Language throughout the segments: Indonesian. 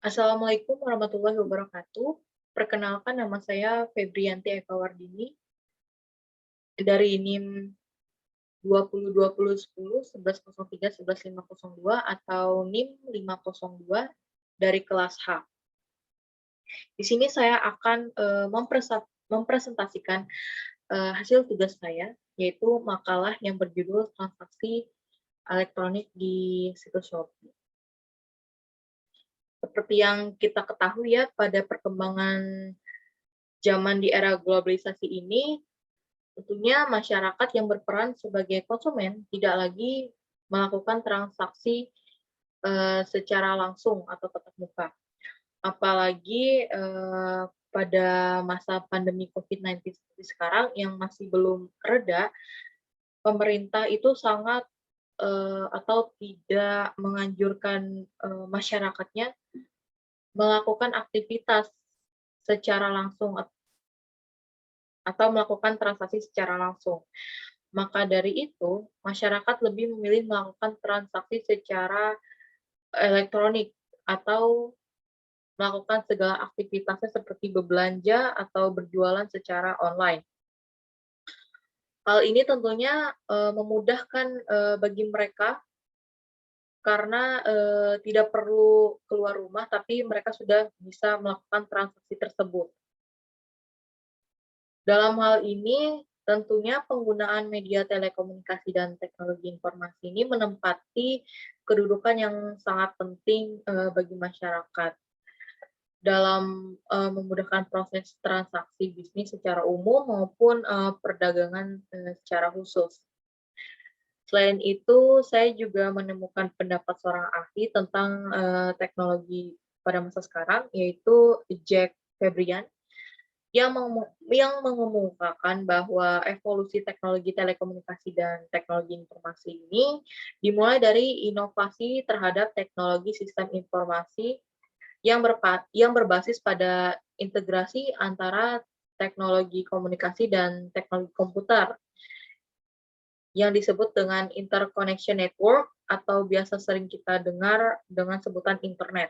Assalamualaikum warahmatullahi wabarakatuh. Perkenalkan nama saya Febrianti Ekawardini dari NIM 202010 1103 11 502 atau NIM 502 dari kelas H. Di sini saya akan mempresentasikan hasil tugas saya, yaitu makalah yang berjudul transaksi elektronik di situs Shopee. Seperti yang kita ketahui ya, pada perkembangan zaman di era globalisasi ini, tentunya masyarakat yang berperan sebagai konsumen tidak lagi melakukan transaksi secara langsung atau tatap muka. Apalagi pada masa pandemi COVID-19 seperti sekarang yang masih belum reda, pemerintah itu sangat atau tidak menganjurkan masyarakatnya melakukan aktivitas secara langsung atau melakukan transaksi secara langsung. Maka dari itu, masyarakat lebih memilih melakukan transaksi secara elektronik atau melakukan segala aktivitasnya seperti berbelanja atau berjualan secara online. Hal ini tentunya memudahkan bagi mereka karena tidak perlu keluar rumah, tapi mereka sudah bisa melakukan transaksi tersebut. Dalam hal ini, tentunya penggunaan media telekomunikasi dan teknologi informasi ini menempati kedudukan yang sangat penting bagi masyarakat dalam memudahkan proses transaksi bisnis secara umum maupun perdagangan secara khusus. Selain itu, saya juga menemukan pendapat seorang ahli tentang teknologi pada masa sekarang, yaitu Jack Fabrian, yang mengemukakan bahwa evolusi teknologi telekomunikasi dan teknologi informasi ini dimulai dari inovasi terhadap teknologi sistem informasi yang berbasis pada integrasi antara teknologi komunikasi dan teknologi komputer yang disebut dengan interconnection network atau biasa sering kita dengar dengan sebutan internet,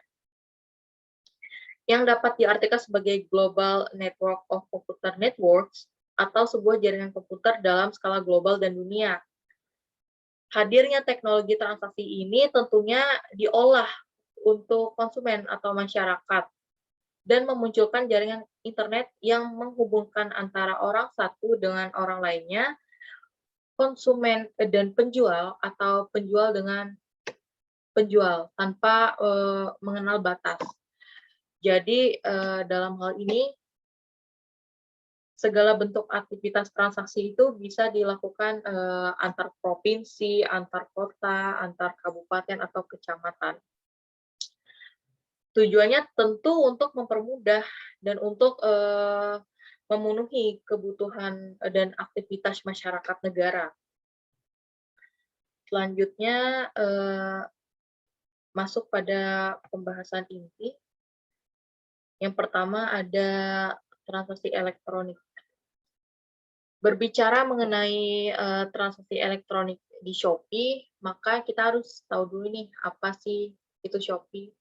yang dapat diartikan sebagai Global Network of Computer Networks atau sebuah jaringan komputer dalam skala global dan dunia. Hadirnya teknologi transaksi ini tentunya diolah untuk konsumen atau masyarakat dan memunculkan jaringan internet yang menghubungkan antara orang satu dengan orang lainnya, konsumen dan penjual atau penjual dengan penjual tanpa mengenal batas. Jadi dalam hal ini segala bentuk aktivitas transaksi itu bisa dilakukan antar provinsi, antar kota, antar kabupaten atau kecamatan. Tujuannya tentu untuk mempermudah dan untuk memenuhi kebutuhan dan aktivitas masyarakat negara. Selanjutnya masuk pada pembahasan inti. Yang pertama ada transaksi elektronik. Berbicara mengenai transaksi elektronik di Shopee, maka kita harus tahu dulu nih apa sih itu Shopee.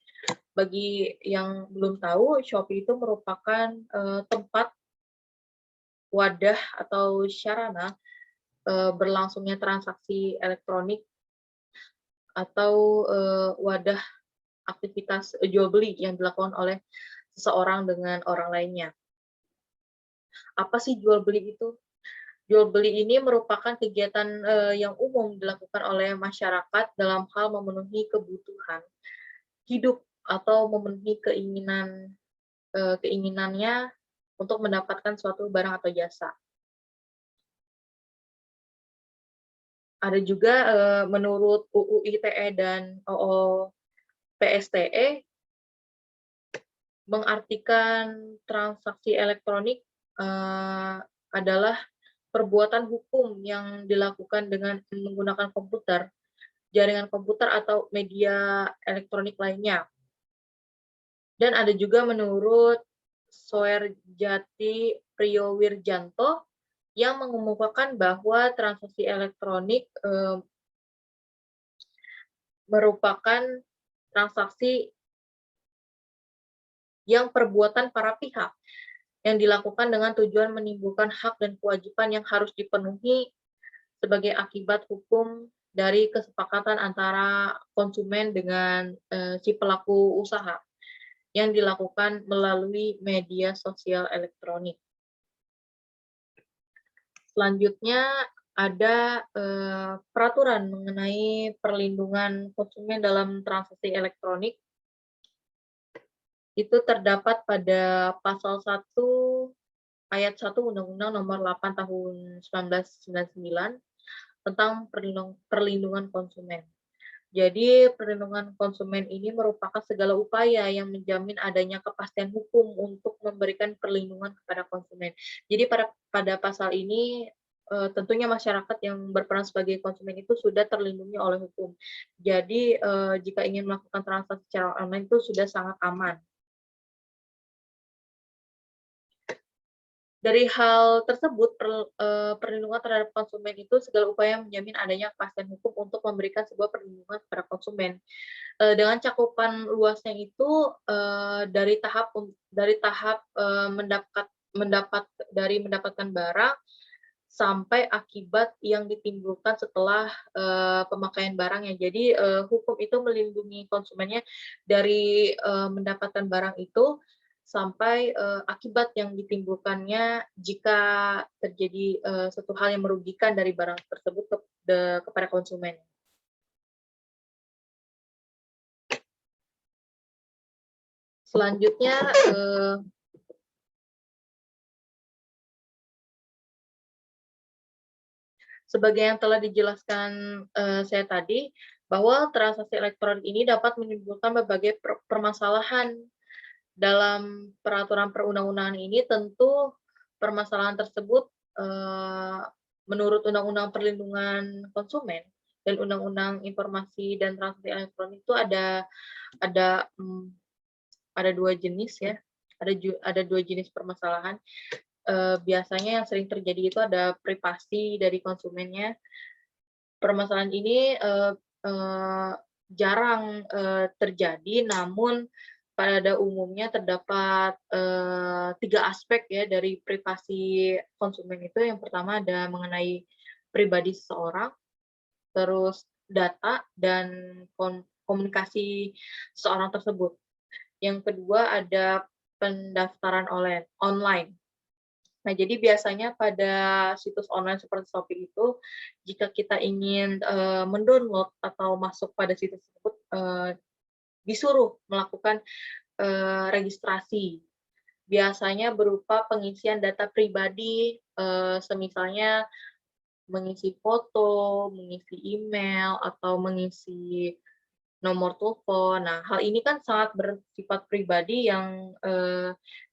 Bagi yang belum tahu, Shopee itu merupakan tempat, wadah atau sarana berlangsungnya transaksi elektronik atau wadah aktivitas jual beli yang dilakukan oleh seseorang dengan orang lainnya. Apa sih jual beli itu? Jual beli ini merupakan kegiatan yang umum dilakukan oleh masyarakat dalam hal memenuhi kebutuhan hidup atau memenuhi keinginannya untuk mendapatkan suatu barang atau jasa. Ada juga menurut UU ITE dan OO PSTE mengartikan transaksi elektronik adalah perbuatan hukum yang dilakukan dengan menggunakan komputer, jaringan komputer atau media elektronik lainnya. Dan ada juga menurut Soerjati Priyowirjanto yang mengemukakan bahwa transaksi elektronik merupakan transaksi yang perbuatan para pihak yang dilakukan dengan tujuan menimbulkan hak dan kewajiban yang harus dipenuhi sebagai akibat hukum dari kesepakatan antara konsumen dengan si pelaku usaha yang dilakukan melalui media sosial elektronik. Selanjutnya ada peraturan mengenai perlindungan konsumen dalam transaksi elektronik. Itu terdapat pada pasal 1 ayat 1 Undang-Undang Nomor 8 Tahun 1999 tentang perlindungan konsumen. Jadi perlindungan konsumen ini merupakan segala upaya yang menjamin adanya kepastian hukum untuk memberikan perlindungan kepada konsumen. Jadi pada pasal ini tentunya masyarakat yang berperan sebagai konsumen itu sudah terlindungi oleh hukum. Jadi jika ingin melakukan transaksi secara online itu sudah sangat aman. Dari hal tersebut, perlindungan terhadap konsumen itu segala upaya menjamin adanya kepastian hukum untuk memberikan sebuah perlindungan kepada konsumen. Dengan cakupan luasnya itu, dari tahap mendapatkan barang, sampai akibat yang ditimbulkan setelah, pemakaian barangnya. Jadi, hukum itu melindungi konsumennya dari, mendapatkan barang itu, sampai, akibat yang ditimbulkannya jika terjadi, suatu hal yang merugikan dari barang tersebut kepada konsumen. Selanjutnya, sebagai yang telah dijelaskan, saya tadi, bahwa transaksi elektronik ini dapat menimbulkan berbagai permasalahan. Dalam peraturan perundang-undangan ini tentu permasalahan tersebut, menurut Undang-Undang Perlindungan Konsumen dan Undang-Undang Informasi dan Transaksi Elektronik itu ada, mmm, ada 2 jenis ya, ada 2 jenis permasalahan. Biasanya yang sering terjadi itu ada privasi dari konsumennya. Permasalahan ini, eee, jarang, terjadi, namun pada umumnya terdapat, 3 aspek ya dari privasi konsumen itu. Yang pertama ada mengenai pribadi seseorang, terus data dan komunikasi seseorang tersebut. Yang kedua ada pendaftaran online. Nah, jadi biasanya pada situs online seperti Shopee itu, jika kita ingin, mendownload atau masuk pada situs tersebut, disuruh melakukan, registrasi. Biasanya berupa pengisian data pribadi, semisalnya mengisi foto, mengisi email, atau mengisi nomor telepon. Nah, hal ini kan sangat bersifat pribadi yang,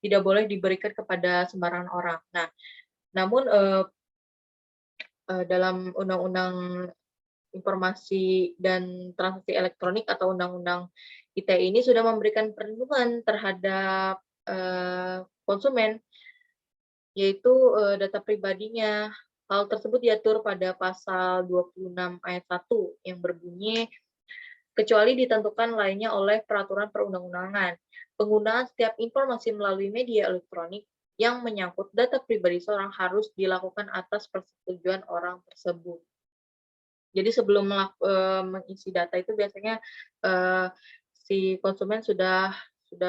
tidak boleh diberikan kepada sembarangan orang. Nah, namun, dalam Undang-Undang Informasi dan Transaksi Elektronik atau Undang-Undang ITE ini sudah memberikan perlindungan terhadap, konsumen, yaitu, data pribadinya. Hal tersebut diatur pada pasal 26 ayat 1 yang berbunyi, kecuali ditentukan lainnya oleh peraturan perundang-undangan. Penggunaan setiap informasi melalui media elektronik yang menyangkut data pribadi seorang harus dilakukan atas persetujuan orang tersebut. Jadi sebelum mengisi data itu biasanya, si konsumen sudah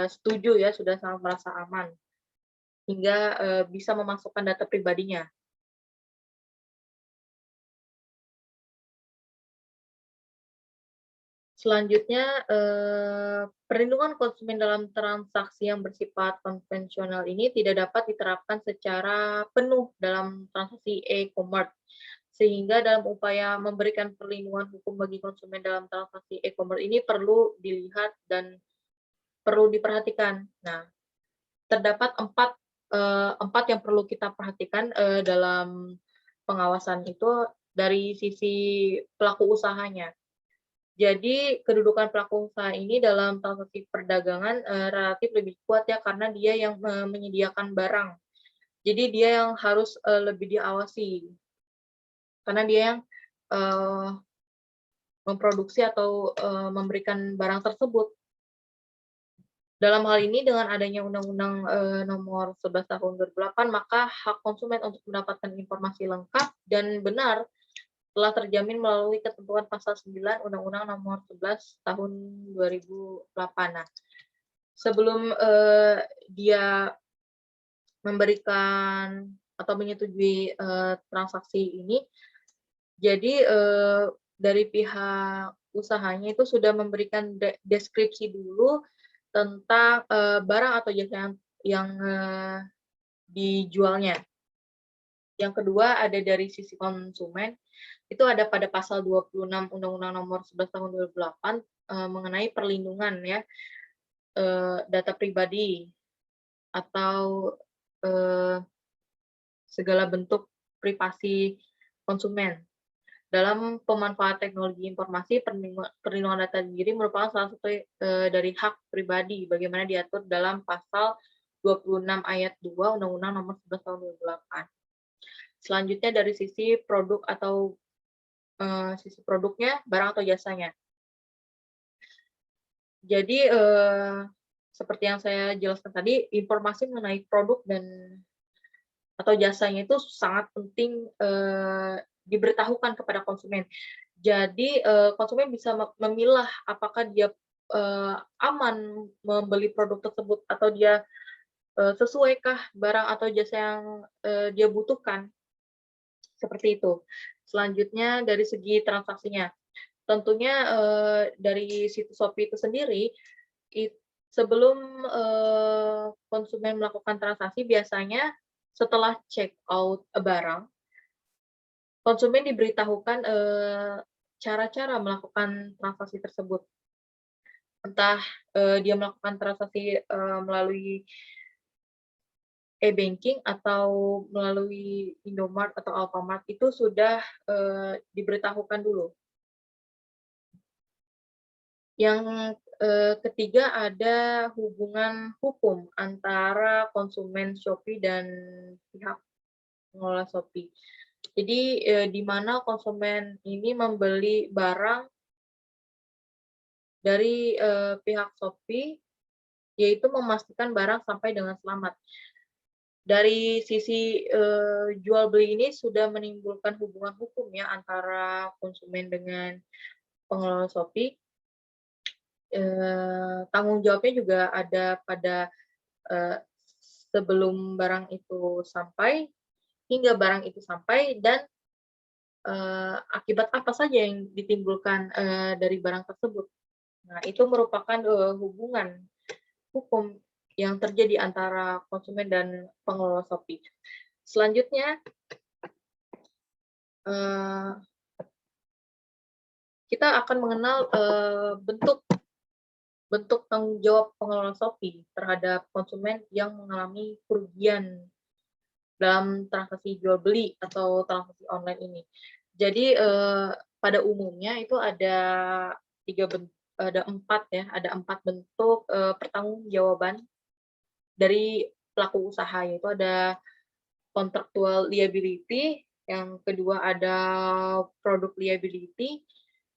setuju ya, sudah sangat merasa aman, hingga, bisa memasukkan data pribadinya. Selanjutnya, perlindungan konsumen dalam transaksi yang bersifat konvensional ini tidak dapat diterapkan secara penuh dalam transaksi e-commerce, sehingga dalam upaya memberikan perlindungan hukum bagi konsumen dalam transaksi e-commerce ini perlu dilihat dan perlu diperhatikan. Nah, terdapat 4 yang perlu kita perhatikan, dalam pengawasan itu dari sisi pelaku usahanya. Jadi kedudukan pelaku usaha ini dalam transaksi perdagangan, relatif lebih kuat ya, karena dia yang, menyediakan barang. Jadi dia yang harus, lebih diawasi, karena dia yang, eee, memproduksi atau, memberikan barang tersebut. Dalam hal ini dengan adanya Undang-Undang, Nomor 11 Tahun 2008, maka hak konsumen untuk mendapatkan informasi lengkap dan benar telah terjamin melalui ketentuan pasal 9 Undang-Undang Nomor 11 Tahun 2008. Nah, sebelum, dia memberikan atau menyetujui, transaksi ini, jadi, dari pihak usahanya itu sudah memberikan deskripsi dulu tentang, barang atau jasa yang, dijualnya. Yang kedua ada dari sisi konsumen, itu ada pada pasal 26 Undang-Undang Nomor 11 Tahun 2008, mengenai perlindungan ya, data pribadi atau, eee, segala bentuk privasi konsumen. Dalam pemanfaat teknologi informasi, perlindungan data diri merupakan salah satu, dari hak pribadi bagaimana diatur dalam pasal 26 ayat 2 Undang-Undang Nomor 11 Tahun 2008. Selanjutnya dari sisi produk atau, sisi produknya, barang atau jasanya. Jadi, seperti yang saya jelaskan tadi, informasi mengenai produk dan atau jasanya itu sangat penting, diberitahukan kepada konsumen. Jadi, konsumen bisa memilah apakah dia, aman membeli produk tersebut atau dia, sesuaikah barang atau jasa yang, dia butuhkan, seperti itu. Selanjutnya dari segi transaksinya, tentunya, dari situs Shopee itu sendiri, it sebelum, konsumen melakukan transaksi biasanya setelah check out barang, konsumen diberitahukan, cara-cara melakukan transaksi tersebut. Entah, dia melakukan transaksi, melalui e-banking atau melalui Indomart atau Alfamart itu sudah, diberitahukan dulu. Yang, ketiga ada hubungan hukum antara konsumen Shopee dan pihak pengelola Shopee. Jadi, di mana konsumen ini membeli barang dari, pihak Shopee, yaitu memastikan barang sampai dengan selamat. Dari sisi, jual beli ini sudah menimbulkan hubungan hukum ya antara konsumen dengan pengelola Shopee. Tanggung jawabnya juga ada pada, eee, sebelum barang itu sampai, hingga barang itu sampai dan, akibat apa saja yang ditimbulkan, dari barang tersebut. Nah, itu merupakan, hubungan hukum yang terjadi antara konsumen dan pengelola Shopee. Selanjutnya, eee, kita akan mengenal, bentuk bentuk tanggung jawab pengelola Shopee terhadap konsumen yang mengalami kerugian dalam transaksi jual beli atau transaksi online ini. Jadi, pada umumnya itu ada 4 ya, ada 4 bentuk, pertanggungjawaban dari pelaku usaha, yaitu ada contractual liability, yang kedua ada product liability,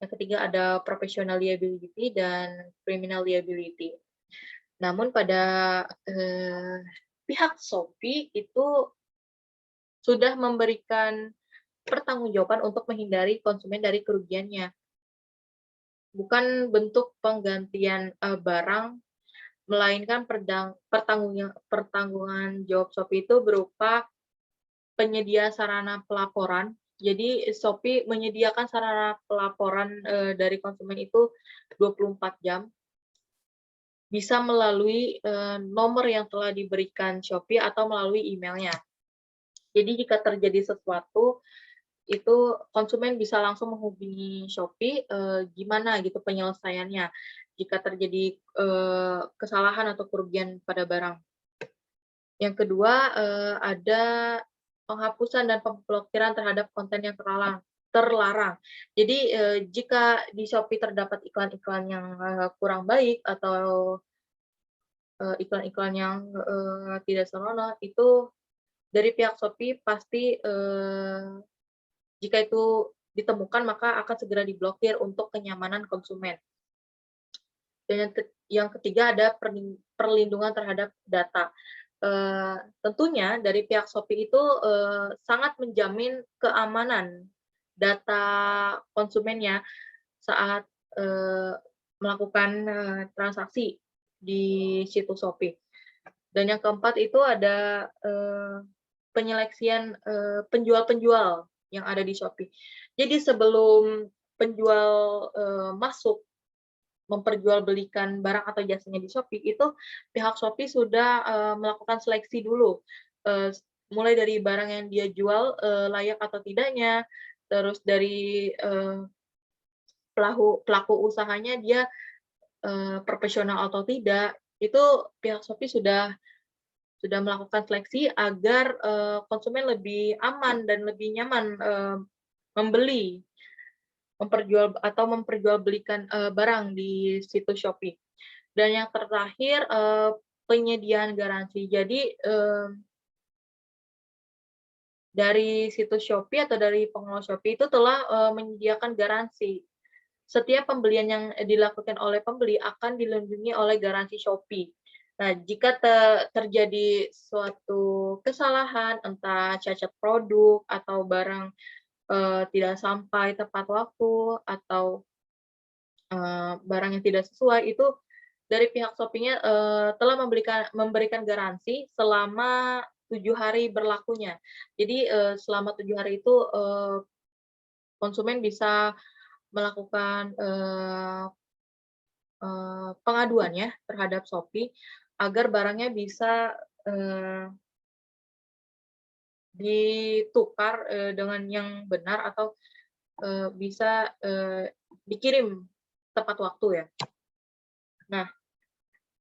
yang ketiga ada professional liability, dan criminal liability. Namun pada, pihak Shopee itu sudah memberikan pertanggungjawaban untuk menghindari konsumen dari kerugiannya. Bukan bentuk penggantian, barang, melainkan pertanggungan jawab Shopee itu berupa penyedia sarana pelaporan. Jadi Shopee menyediakan sarana pelaporan, dari konsumen itu 24 jam, bisa melalui, nomor yang telah diberikan Shopee atau melalui emailnya. Jadi jika terjadi sesuatu, itu konsumen bisa langsung menghubungi Shopee, gimana gitu penyelesaiannya jika terjadi, kesalahan atau kerugian pada barang. Yang kedua, ada penghapusan dan pemblokiran terhadap konten yang terlarang. Jadi, jika di Shopee terdapat iklan-iklan yang, kurang baik atau, iklan-iklan yang, tidak senonoh, itu dari pihak Shopee pasti, jika itu ditemukan maka akan segera diblokir untuk kenyamanan konsumen. Dan yang ketiga ada perlindungan terhadap data. Tentunya dari pihak Shopee itu, sangat menjamin keamanan data konsumennya saat, melakukan, transaksi di situs Shopee. Dan yang keempat itu ada, penyeleksian, penjual-penjual yang ada di Shopee. Jadi sebelum penjual, masuk memperjualbelikan barang atau jasanya di Shopee, itu pihak Shopee sudah, melakukan seleksi dulu, eee, mulai dari barang yang dia jual, layak atau tidaknya, terus dari, pelaku usahanya dia, profesional atau tidak, itu pihak Shopee sudah melakukan seleksi agar, konsumen lebih aman dan lebih nyaman, membeli, memperjualbelikan, barang di situs Shopee. Dan yang terakhir, penyediaan garansi. Jadi, dari situs Shopee atau dari pengelola Shopee itu telah, menyediakan garansi. Setiap pembelian yang dilakukan oleh pembeli akan dilindungi oleh garansi Shopee. Nah, jika terjadi suatu kesalahan, entah cacat produk atau barang, tidak sampai tepat waktu atau, barang yang tidak sesuai, itu dari pihak Shopee-nya, telah memberikan garansi selama 7 hari berlakunya. Jadi, selama 7 hari itu, konsumen bisa melakukan, pengaduan ya terhadap Shopee agar barangnya bisa, ditukar, dengan yang benar atau, bisa, dikirim tepat waktu ya. Nah,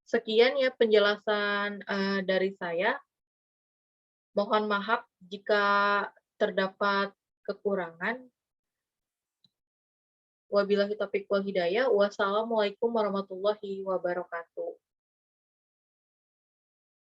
sekian ya penjelasan, dari saya. Mohon maaf jika terdapat kekurangan. Wabillahi taufiq wal hidayah. Wassalamualaikum warahmatullahi wabarakatuh.